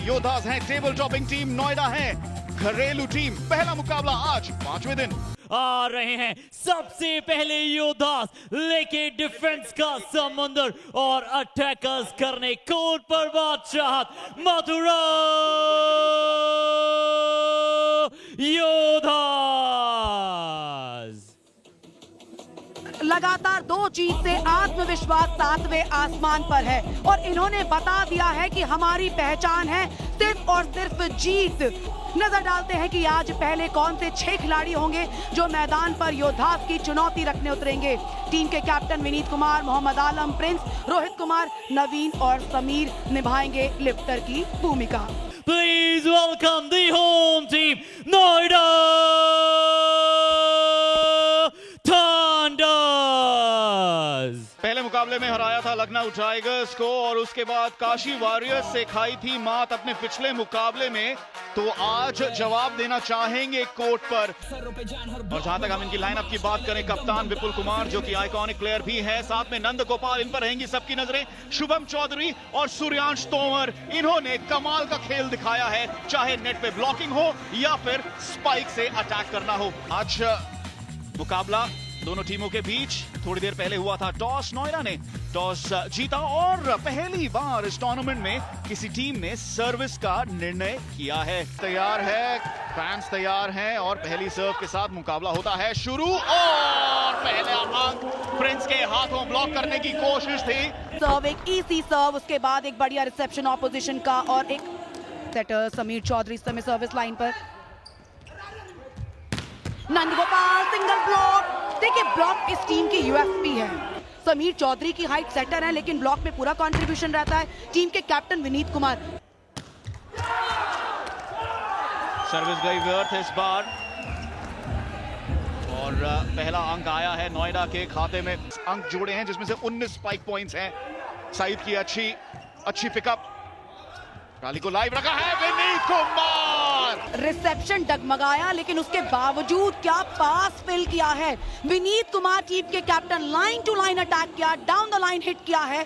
योद्धास हैं table topping team, Noida है घरेलू टीम। पहला मुकाबला आज 5वें दिन। आ रहे हैं सबसे पहले योद्धास लेके डिफेंस का समुंदर और अटैकर्स करने कोर्ट पर बादशाहत मथुरा योद्धास। लगातार 2 जीत से आत्मविश्वास 7वें आसमान पर है और इन्होंने बता दिया है कि हमारी पहचान है सिर्फ और सिर्फ जीत। नजर डालते हैं कि आज पहले कौन से 6 खिलाड़ी होंगे जो मैदान पर योद्धास की चुनौती रखने उतरेंगे। टीम के कैप्टन विनीत कुमार, मोहम्मद आलम, प्रिंस, रोहित कुमार, नवीन और समीर निभाएंगे लिफ्टर की भूमिका। Please welcome the home team, Noida Thunders। पहले मुकाबले में हराया था लखनऊ टाइगर्स को और उसके बाद काशी वॉरियर्स से खाई थी मात अपने पिछले मुकाबले में, तो आज जवाब देना चाहेंगे कोर्ट पर। और जहां तक हम इनकी लाइनअप की बात करें, कप्तान विपुल कुमार जो कि आइकॉनिक प्लेयर भी है, साथ में नंद गोपाल, इन पर रहेंगी सबकी नजरें। शुभम चौधरी और सूर्यांश तोमर, इन्होंने कमाल का खेल दिखाया है, चाहे नेट पे ब्लॉकिंग हो या फिर स्पाइक से अटैक करना हो। आज मुकाबला दोनों टीमों के बीच थोड़ी देर पहले हुआ था। टॉस नोएडा ने टॉस जीता और पहली बार इस टूर्नामेंट में किसी टीम ने सर्विस का निर्णय किया है। तैयार है, फैंस तैयार हैं और पहली सर्व के साथ मुकाबला होता है शुरू। और पहला अंक प्रिंस के हाथों ब्लॉक करने की कोशिश थी। सर्व एक इजी सर्व, उसके बाद एक बढ़िया रिसेप्शन ऑपोजिशन का और एक सेटर समीर चौधरी इस समय सर्विस लाइन पर। Nandgopal single block. देखिए ब्लॉक इस टीम की यूएसपी है। समीर चौधरी की हाइट सेटर है लेकिन ब्लॉक में पूरा कंट्रीब्यूशन रहता है टीम के कैप्टन विनीत कुमार। सर्विस गई व्यर्थ इस बार और पहला अंक आया है नोएडा के खाते में। अंक जोड़े हैं जिसमें से 19 स्पाइक पॉइंट्स हैं। सईद की अच्छी पिकअप, टाली को लाइव रखा है विनीत कुमार। रिसेप्शन डगमगाया लेकिन उसके बावजूद क्या पास फिल किया है विनीत कुमार। टीम के captain line to line attack किया, डाउन द लाइन हिट किया है।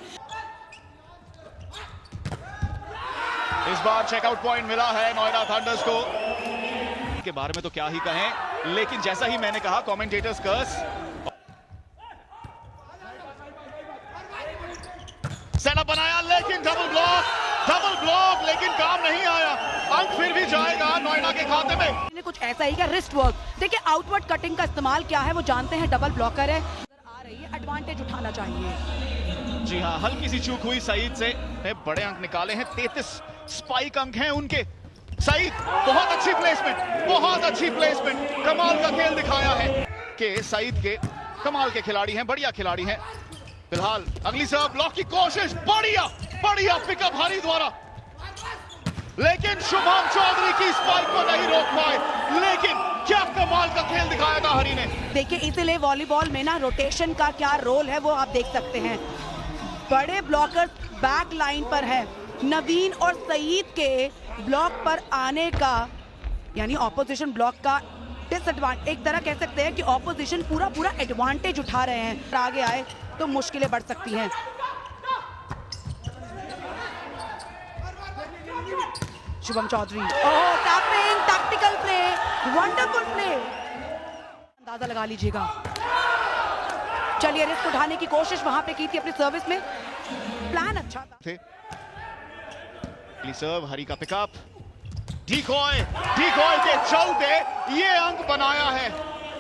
इस बार चेकआउट पॉइंट मिला है नोएडा थंडर्स को। के बारे में तो क्या ही कहें, लेकिन जैसा ही मैंने कहा कमेंटेटर्स कर्स। सेटअप बनाया लेकिन डबल ब्लॉक लेकिन काम नहीं आया। अंक फिर भी जाएगा नोएडा के खाते में। कुछ ऐसा ही क्या रिस्ट वर्क। देखिए आउटवर्ड कटिंग का इस्तेमाल क्या है वो जानते हैं, डबल ब्लॉकर है। आ रही है, एडवांटेज उठाना चाहिए। जी हाँ, हल्की सी चूक हुई सईद से, बड़े अंक निकाले हैं। 33 स्पाइक अंक हैं उनके। सईद बहुत अच्छी प्लेसमेंट, कमाल का खेल दिखाया है कि सईद के कमाल के खिलाड़ी हैं, बढ़िया खिलाड़ी हैं। फिलहाल अगली सर्व ब्लॉक की कोशिश, बढ़िया पिकअप हरी द्वारा, लेकिन शुभम चौधरी की स्पाइक को नहीं रोक पाए। लेकिन क्या कमाल का खेल दिखाया था हरी ने। देखिए इसलिए वॉलीबॉल में ना रोटेशन का क्या रोल है वो आप देख सकते हैं। बड़े ब्लॉकर बैक लाइन पर है। नवीन और सईद के ब्लॉक पर आने का यानी ऑपोजिशन ब्लॉक का डिसएडवांटेज, एक तरह कह सकते हैं कि ऑपोजिशन पूरा एडवांटेज उठा रहे हैं। आगे आए तो मुश्किलें बढ़ सकती हैं। Shubham Chaudhary, tapping, tactical play, wonderful play. अंदाजा लगा लीजिएगा। चलिए रिस्क उठाने की कोशिश वहां पे की थी अपनी सर्विस में, प्लान अच्छा था। सर्व हरी का पिकअप, डिकॉय के चलते ये अंक बनाया है।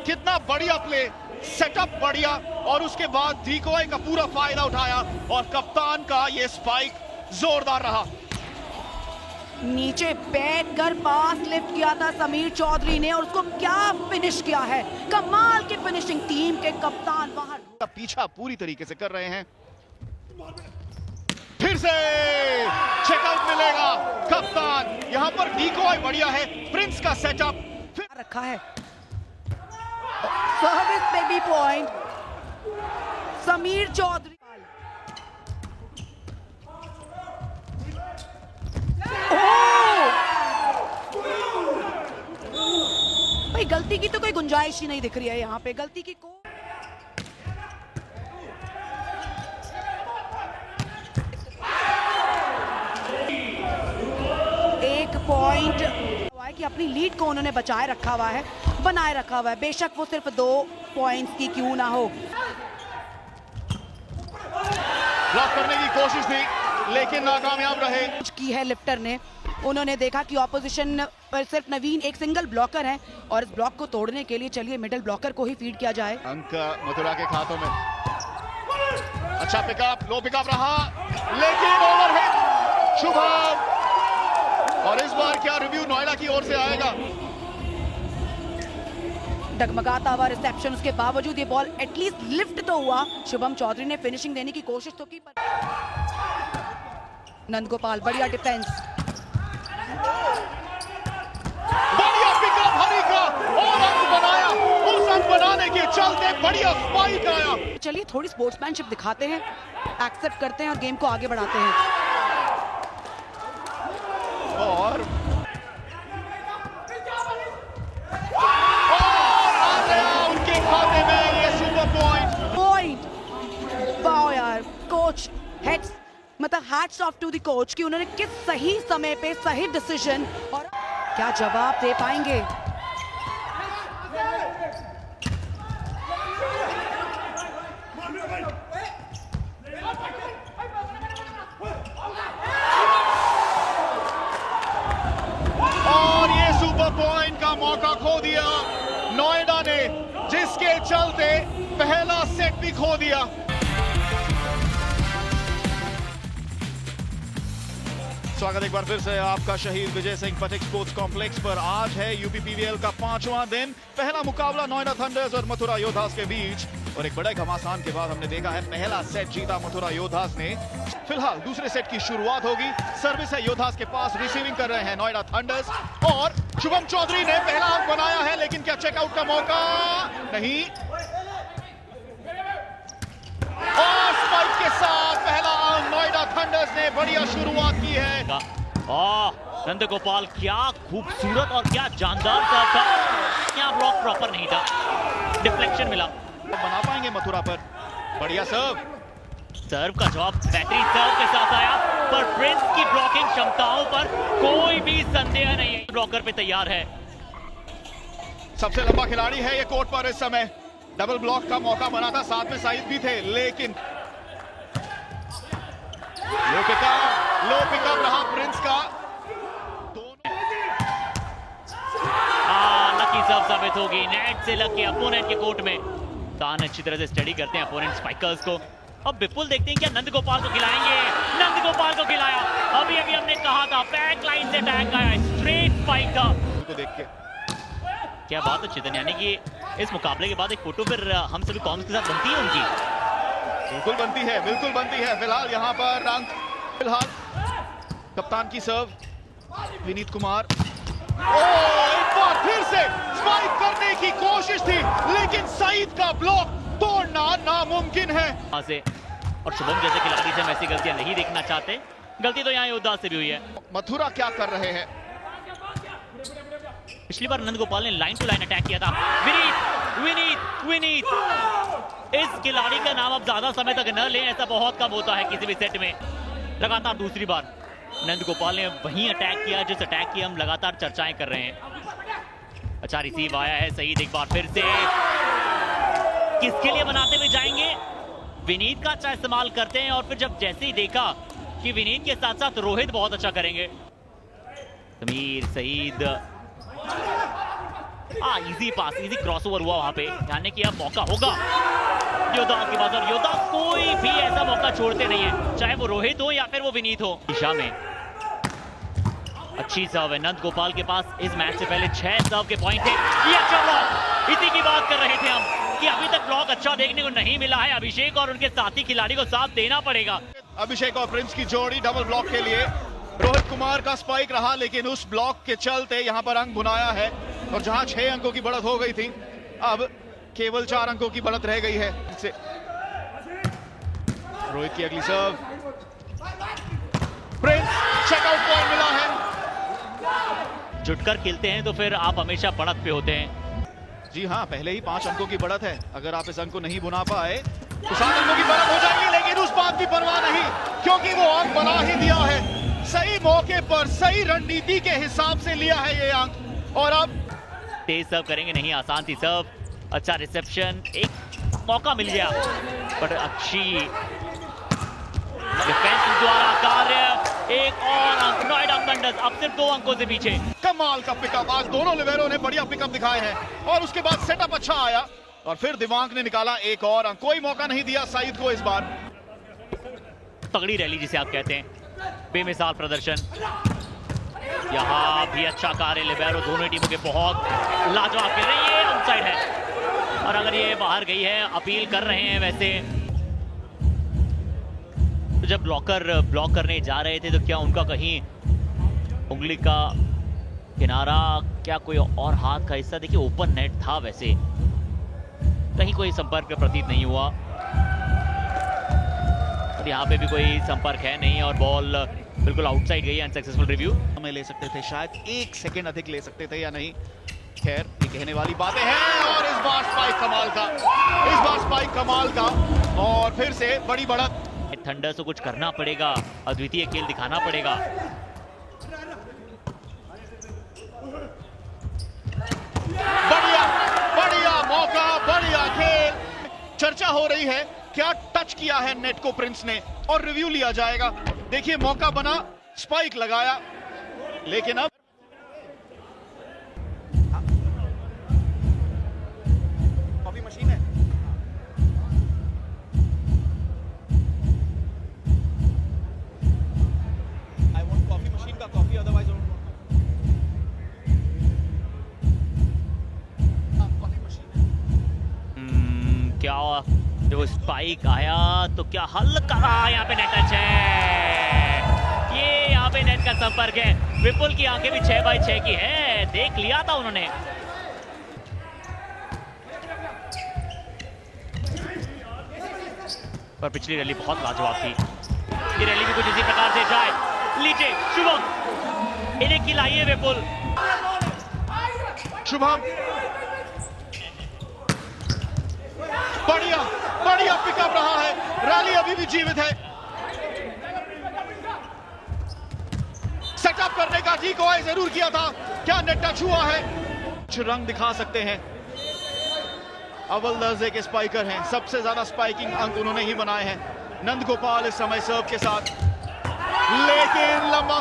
कितना बढ़िया प्ले, सेटअप बढ़िया और उसके बाद डिकॉय का पूरा फायदा उठाया और कप्तान का ये स्पाइक जोरदार रहा। नीचे बैठकर पास लिफ्ट किया था समीर चौधरी ने और उसको क्या फिनिश किया है, कमाल की फिनिशिंग। टीम के कप्तान वहां पीछा पूरी तरीके से कर रहे हैं। फिर से चेकआउट मिलेगा। कप्तान यहां पर डिकॉय बढ़िया है, प्रिंस का सेटअप फिर रखा है। सर्विस पे भी पॉइंट समीर चौधरी। भाई गलती की तो कोई गुंजाइश ही नहीं दिख रही है यहाँ पे, गलती की को पॉइंट कि अपनी लीड को उन्होंने बचाए रखा हुआ है, बनाए रखा हुआ है, बेशक वो सिर्फ 2 पॉइंट्स की क्यों ना हो। ब्लॉक करने की कोशिश थी लेकिन नाकामयाब रहे। की है लिफ्टर ने, उन्होंने देखा कि ऑपोजिशन पर सिर्फ नवीन एक सिंगल ब्लॉकर है और इस ब्लॉक को तोड़ने के लिए चलिए मिडिल ब्लॉकर को ही फीड किया जाए। अंक मथुरा के खातों में। अच्छा पिकअप, लो पिकअप रहा लेकिन ओवरहिट शुभम, और इस बार क्या रिव्यू नोएडा की ओर से आएगा? डगमगाता हुआ रिसेप्शन, उसके बावजूद ये बॉल एटलीस्ट लिफ्ट तो हुआ। शुभम चौधरी ने फिनिशिंग देने की कोशिश तो की पर नंदगोपाल बढ़िया डिफेंस, बढ़िया पिकअप हरी का और अंक बनाया। उस अंक बनाने के चलते बढ़िया स्पाइक आया। चलिए थोड़ी स्पोर्ट्समैनशिप दिखाते हैं, एक्सेप्ट करते हैं और गेम को आगे बढ़ाते हैं। और आ गया उनके खाते में ये सुपर पॉइंट। वाह यार, कोच हेड्स मतलब hats off to the coach कि उन्होंने किस सही समय पे सही डिसीजन, और क्या जवाब दे पाएंगे। और ये सुपर पॉइंट का मौका खो दिया नोएडा ने, जिसके चलते पहला सेट भी खो दिया। स्वागत एक बार फिर से आपका शहीद विजय सिंह पथिक स्पोर्ट्स कॉम्प्लेक्स पर। आज है यूपीपीवीएल का 5वां दिन। पहला मुकाबला नोएडा थंडर्स और मथुरा योद्धास के बीच, और एक बड़े घमासान के बाद हमने देखा है पहला सेट जीता मथुरा योद्धास ने। फिलहाल दूसरे सेट की शुरुआत होगी। सर्विस है योद्धास के पास, रिसीविंग कर रहे हैं नोएडा थंडर्स, और शुभम चौधरी ने पहला अंक बनाया है लेकिन क्या चेकआउट का मौका नहीं, और स्पाइक के साथ पहला अंक नोएडा थंडर्स ने बढ़िया शुरुआत की है। नंदगोपाल क्या खूबसूरत और क्या जानदार सर्व था, यहाँ ब्लॉक प्रॉपर नहीं था, डिफ्लेक्शन मिला। बना पाएंगे मथुरा पर, बढ़िया सर्व का जवाब बेहतरीन सर्व के साथ आया, पर प्रिंस की ब्लॉकिंग क्षमताओं पर कोई भी संदेह नहीं है। ब्लॉकर पे तैयार है, सबसे लंबा खिलाड़ी है ये कोर्ट पर इस समय। डबल ब्लॉक का मौका बना था, साथ में साइड भी थे, लेकिन लो पिकअप रहा प्रिंस का। लकी सर्व साबित होगी, नेट से लग के अपोनेंट के कोर्ट में। तान अच्छी तरह से स्टडी करते हैं अपोनेंट स्पाइकर्स को। अब विपुल देखते हैं क्या नंदगोपाल को खिलाएंगे, नंदगोपाल को खिलाया। अभी हमने कहा था बैक लाइन से अटैक आया, स्ट्रेट स्पाइक था। तो देख के क्या बात है चितन, यानी कि इस मुकाबले के बाद एक फोटो फिर हम सभी कॉम्स के साथ बनती है उनकी। बिल्कुल बनती है, बिल्कुल बनती है। फिलहाल यहाँ पर रंग, फिलहाल कप्तान की सर्व, विनीत कुमार। एक बार फिर से स्पाइक करने की कोशिश थी लेकिन सईद का ब्लॉक तोड़ना नामुमकिन है। और शुभम जैसे खिलाड़ी से हम ऐसी गलतियां नहीं देखना चाहते, गलती तो यहाँ योद्धा से भी हुई है। मथुरा क्या कर रहे हैं? पिछली बार नंदगोपाल ने लाइन टू लाइन अटैक किया था। विनीत इस खिलाड़ी का नाम अब ज्यादा समय तक न लें, ऐसा बहुत कम होता है किसी भी सेट में। लगातार दूसरी बार नंदगोपाल ने वही अटैक किया जिस अटैक की हम लगातार चर्चाएं कर रहे हैं। अच्छा रिसीव आया है, सईद एक बार फिर से किसके लिए बनाते हुए जाएंगे, विनीत का अच्छा इस्तेमाल करते हैं। और फिर जब जैसे ही देखा कि विनीत के साथ साथ रोहित बहुत अच्छा करेंगे, समीर सईद इजी पास, इजी क्रॉसओवर हुआ वहां पे, यानी कि अब मौका होगा योद्धा के पास। और योद्धा कोई भी ऐसा मौका छोड़ते नहीं है, चाहे वो रोहित हो या फिर वो विनीत हो। दिशा में अच्छी सर्व है नंदगोपाल के पास। इस मैच से पहले 6 सर्व के पॉइंट थे। ये अच्छा ब्लॉक, इसी की बात कर रहे थे हम कि अभी तक ब्लॉक अच्छा देखने को नहीं मिला है। अभिषेक और उनके साथी खिलाड़ी को साथ देना पड़ेगा। अभिषेक और प्रिंस की जोड़ी डबल ब्लॉक के लिए रोहित कुमार का स्पाइक रहा, लेकिन उस ब्लॉक के चलते यहां पर अंक बुनाया है। और जहां 6 अंकों की बढ़त हो गई थी, अब केवल 4 अंकों की बढ़त रह गई है। रोहित की अगली सर्व, प्रिंस, चेकआउट पॉइंट मिला है। जुटकर खेलते हैं तो फिर आप हमेशा बढ़त पे होते हैं। जी हाँ, पहले ही 5 अंकों की बढ़त है। अगर आप इस अंक को नहीं बुना पाए तो 7 अंकों की बढ़त हो जाएगी, लेकिन उस बात की परवाह नहीं, क्योंकि वो अंक बना ही दिया है। सही मौके पर सही रणनीति के हिसाब से लिया है ये अंक। और अब तेज सर्व करेंगे, नहीं आसान थी सर्व, अच्छा रिसेप्शन, एक मौका मिल गया पर अच्छी डिफेंस द्वारा कार्य, एक और अंक नोएडा थंडर्स अब सिर्फ 2 अंकों से पीछे। कमाल का पिकअप, आज दोनों लिबेरो ने बढ़िया पिकअप दिखाए हैं और उसके बाद सेटअप अच्छा आया और फिर दिमाग ने निकाला एक और अंक। कोई मौका नहीं दिया सईद को इस बार। तगड़ी रैली जिसे आप कहते हैं, बेमिसाल प्रदर्शन, यहाँ भी अच्छा कार्य, लिबेरो दोनों टीमों के बहुत लाजवाब खेल रहे हैं। ये आउटसाइड है और अगर ये बाहर गई है, अपील कर रहे हैं वैसे। तो जब ब्लॉकर ब्लॉक करने जा रहे थे तो क्या उनका कहीं उंगली का किनारा, क्या कोई और हाथ का हिस्सा, देखिए ओपन नेट था वैसे, कहीं कोई संपर्क प्रतीत नहीं हुआ और यहाँ पे भी कोई संपर्क है नहीं और बॉल बिल्कुल आउटसाइड गई है। Unsuccessful review. हमें ले सकते थे, शायद 1 सेकंड अधिक ले सकते थे या नहीं, खैर ये कहने वाली बातें हैं। और इस बार स्पाइक कमाल का, इस बार स्पाइक कमाल का और फिर से बड़ी बढ़त। थंडर्स को कुछ करना पड़ेगा, अद्वितीय खेल दिखाना पड़ेगा। बढ़िया बढ़िया मौका, बढ़िया खेल। चर्चा हो रही है क्या टच किया है नेट को प्रिंस ने और रिव्यू लिया जाएगा। देखिए मौका बना, स्पाइक लगाया, लेकिन अब कॉफी मशीन है। आई वांट कॉफी मशीन का कॉफी, अदरवाइज क्या जब स्पाइक आया तो क्या हल्का रहा, यहाँ पे नेट टच है, ये यहाँ पे नेट का संपर्क है। विपुल की आंखें भी 6x6 की है, देख लिया था उन्होंने। पर पिछली रैली बहुत लाजवाब थी, ये रैली भी कुछ इसी प्रकार से जाए। लीजिए शुभम, इन्हें खिलाइए विपुल। शुभम बढ़िया बढ़िया पिकअप रहा है, रैली अभी भी जीवित है। सेटअप करने का डिकॉय जरूर किया था, क्या नेट टच हुआ है? कुछ रंग दिखा सकते हैं। अव्वल दर्जे के स्पाइकर हैं, सबसे ज्यादा स्पाइकिंग अंक उन्होंने ही बनाए हैं। नंद गोपाल इस समय सर्व के साथ, लेकिन लंबा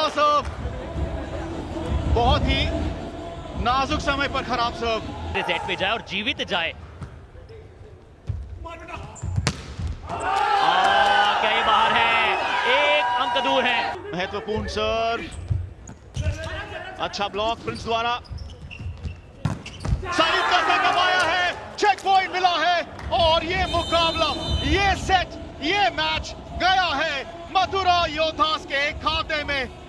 सर्व, बहुत ही नाजुक समय पर खराब सर्व। सेट पे जाए और जीवित जाए। क्या ये बाहर है? एक अंक दूर है। महत्वपूर्ण सर्व, अच्छा ब्लॉक प्रिंस द्वारा। सईद का सेटअप आया है, चेक पॉइंट मिला है और ये मुकाबला, ये सेट, ये मैच गया है मथुरा योद्धास के खाते में।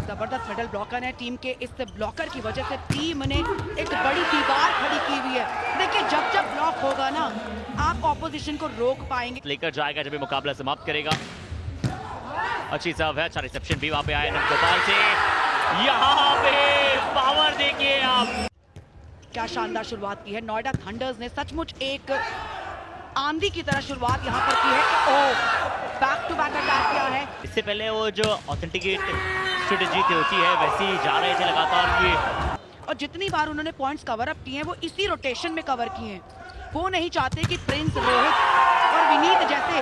जबरदस्त मिडल ब्लॉकर है टीम के, इस ब्लॉकर की वजह से टीम ने एक बड़ी दीवार खड़ी की हुई है। देखिए जब जब ब्लॉक होगा ना, आप ऑपोजिशन को रोक पाएंगे। लेकर जाएगा जब ये मुकाबला समाप्त करेगा। अच्छी सर्व है, अच्छा रिसेप्शन भी वहां पे आया नंद गोपाल से। यहाँ पे पावर देखिए आप, क्या शानदार शुरुआत की है। नोएडा थंडर्स ने सचमुच एक आंधी की तरह शुरुआत यहाँ पर की है। ओह, बैक टू बैक अटैक किया है। इससे पहले वो जो ऑथेंटिकेट स्ट्रेटेजी होती है वैसे ही जा रहे थे लगातार कि, और जितनी बार उन्होंने पॉइंट्स कवर अप किए हैं वो इसी रोटेशन में कवर किए हैं। वो नहीं चाहते कि प्रिंस, रोहित और विनीत जैसे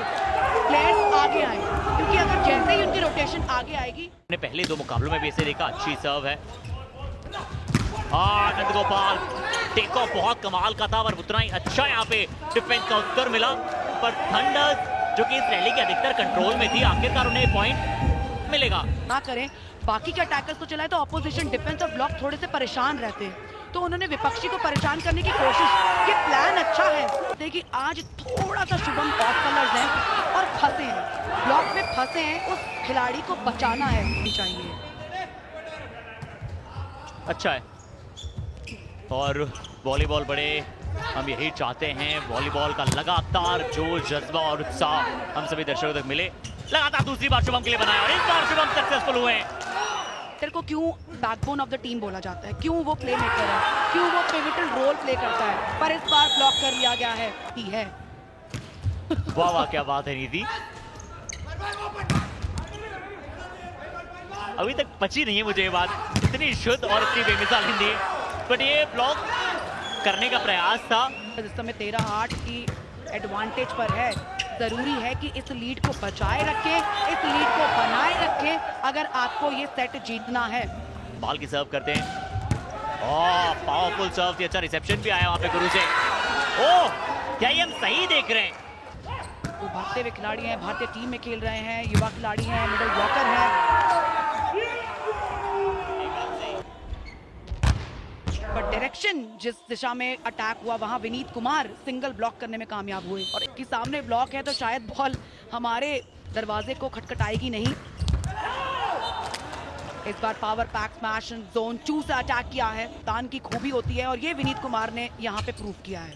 प्लेयर्स आगे आए, क्योंकि अगर जैसे ही उनकी रोटेशन आगे आएगी। ने पहले 2 मुकाबलों में भी ऐसे देखा, अच्छी सर्व है। नंद गोपाल टेक ऑफ बहुत कमाल का था और उतना ही अच्छा यहाँ पे डिफेंस का उत्तर मिला। पर थंडर्स जो कि इस रैली के अधिकतर कंट्रोल में थी, आखिरकार उन्हें पॉइंट मिलेगा। ना करें, बाकी के अटैकर्स को चलाए तो ऑपोजिशन डिफेंस और ब्लॉक थोड़े से परेशान रहते हैं, तो उन्होंने विपक्षी को परेशान करने की कोशिश। ये प्लान अच्छा है। देखिए आज थोड़ा सा शुभम ऑफ कलर्स हैं और फंसे हैं, ब्लॉक में फंसे हैं, उस खिलाड़ी को बचाना है चाहिए। अच्छा है, और वॉलीबॉल बड़े हम यही चाहते हैं, वॉलीबॉल का लगातार जोश, जज्बा और उत्साह हम सभी दर्शकों तक मिले। लगातार दूसरी बार शुभम के लिए बनाया और इस बार शुभम सक्सेसफुल हुए। तेरे को क्यों बैकबोन ऑफ द टीम बोला जाता है, क्यों वो प्ले मेकर है, क्यों वो पिवटल रोल प्ले करता है, पर इस बार ब्लॉक कर लिया गया है। ही है वाह वाह, क्या बात है नीति। अभी तक पची नहीं है मुझे ये बात, इतनी शुद्ध और इतनी बेमिसाल हिंदी, बट ये ब्लॉक करने का प्रयास था। इस समय 13-8 की एडवांटेज पर है। जरूरी है कि इस लीड को बचाए रखें, इस लीड को बनाए रखें अगर आपको ये सेट जीतना है। बॉल की सर्व करते हैं, ओह पावरफुल सर्व थी, अच्छा रिसेप्शन भी आया वहां पे गुरु से। ओह क्या ये हम सही देख रहे हैं? वो भागते हुए खिलाड़ी हैं, भारतीय टीम में खेल रहे हैं, युवा खिलाड़ी हैं, मिडल ब्लॉकर हैं, पर डायरेक्शन जिस दिशा में अटैक हुआ वहां विनीत कुमार सिंगल ब्लॉक करने में कामयाब हुए। और इनके सामने ब्लॉक है तो शायद बॉल हमारे दरवाजे को खटखटाएगी नहीं। इस बार पावर पैक स्मैश जोन 2 से अटैक किया है, तान की खूबी होती है और ये विनीत कुमार ने यहाँ पे प्रूव किया है।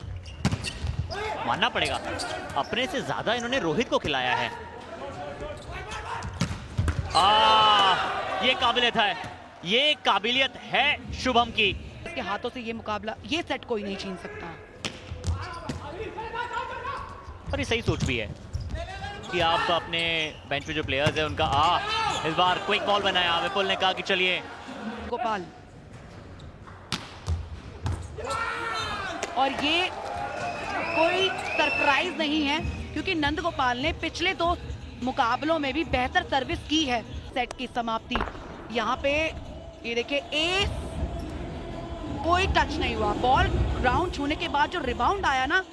मानना पड़ेगा अपने से ज्यादा इन्होंने रोहित को खिलाया है। ये काबिलियत है, ये काबिलियत है शुभम की। इसके हाथों से ये मुकाबला, ये सेट कोई नहीं छीन सकता। और ये सही सोच भी है कि आप अपने बेंच पे जो प्लेयर्स हैं उनका इस बार क्विक बॉल बनाया। विपुल ने कहा कि चलिए गोपाल, और ये कोई सरप्राइज नहीं है क्योंकि नंद गोपाल ने पिछले 2 मुकाबलों में भी बेहतर सर्विस की है। सेट की समाप्ति यहाँ पे ये देखिए, कोई टच नहीं हुआ, बॉल ग्राउंड छूने के बाद जो रिबाउंड आया ना,